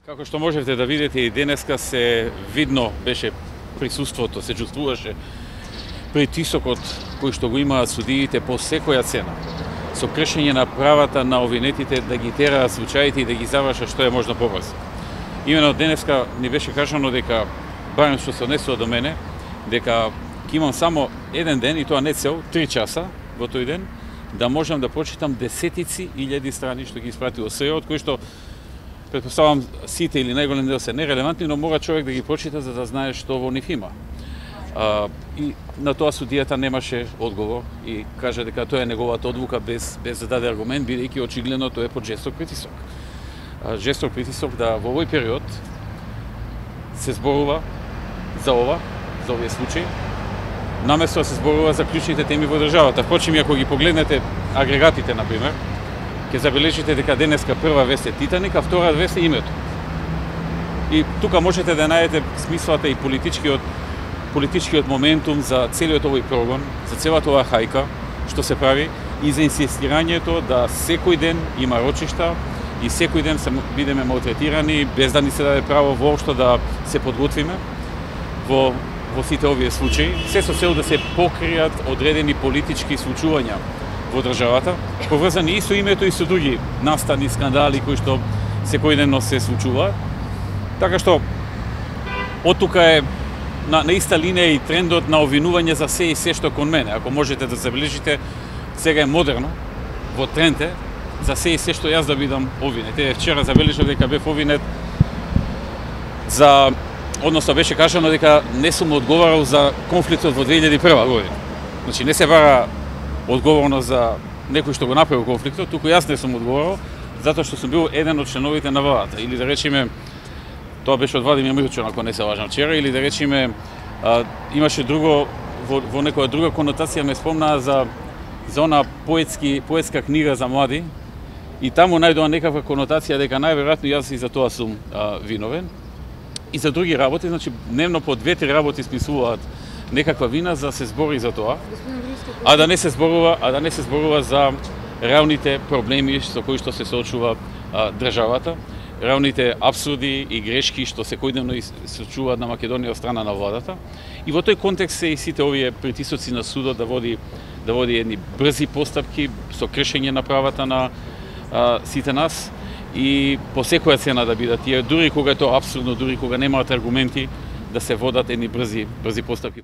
Како што можете да видите и денеска се видно беше присуството, се чувствуваше притисокот кој што го имаат судиите по секоја цена, со кршење на правата на обвинетите да ги тераат случаите и да ги завршат што е можно побрзо. Имено денеска ни беше кажано дека, барем што се однесува до мене, дека ќе имам само еден ден, и тоа не цел, 3 часа во тој ден, да можам да прочитам десетици илјади страни што ги испратило СЈО, од кои што претпоставам сите или најголем дел се нерелевантни, но мора човек да ги прочита за да знае што во нив има. И на тоа судијата немаше одговор и кажа дека тоа е неговата одлука без да даде аргумент, бидејќи очигледно тоа е под жесток притисок. Жесток притисок да во овој период се зборува за овие случаи, наместо да се зборува за клучните теми во државата. Впрочем, ако ги погледнете агрегатите, например, ќе забележите дека денеска прва вест е Титаник, а втора вест е името. И тука можете да најдете смислата и политичкиот моментум за целиот овој прогон, за целата оваа хајка што се прави и за инсистирањето да секој ден има рочишта и секој ден се бидеме малтретирани без да ни се даде право воопшто да се подготвиме во сите овие случаи, се со цел да се покријат одредени политички случувања во државата, поврзани и со името и со други настани скандали кои што секојдневно се случуваат. Така што од тука е на иста линија и трендот на обвинување за се и се што кон мене. Ако можете да забележите, сега е модерно во тренд е за се и се што јас да бидам обвинет. Вчера забележав дека бев обвинет за, односно беше кажано дека не сум одговарал за конфликтот во 2001 година. Значи не се бара одговорност за некој што го направил конфликтот, туку јас не сум одговорал затоа што сум бил еден од членовите на владата. Или да речеме, тоа беше од Владимир Мирчев, ако не се лажам вчера, или да речеме имаше друго во некоја друга конотација ме спомнаа за она поетска книга за млади и таму најдоа некаква конотација дека најверојатно јас и за тоа сум виновен. И за други работи, значи дневно по 2-3 работи смислуваат некаква вина за да се збори за тоа, а да не се зборува за реалните проблеми со кои што се соочува државата, реалните апсурди и грешки што секојдневно се случуваат на Македонија од страна на владата. И во тој контекст се и сите овие притисоци на судот да води едни брзи постапки со кршење на правата на сите нас и по секоја цена да бидат тие, дури кога е тоа апсурдно, дури кога немаат аргументи, да се водат едни брзи постапки.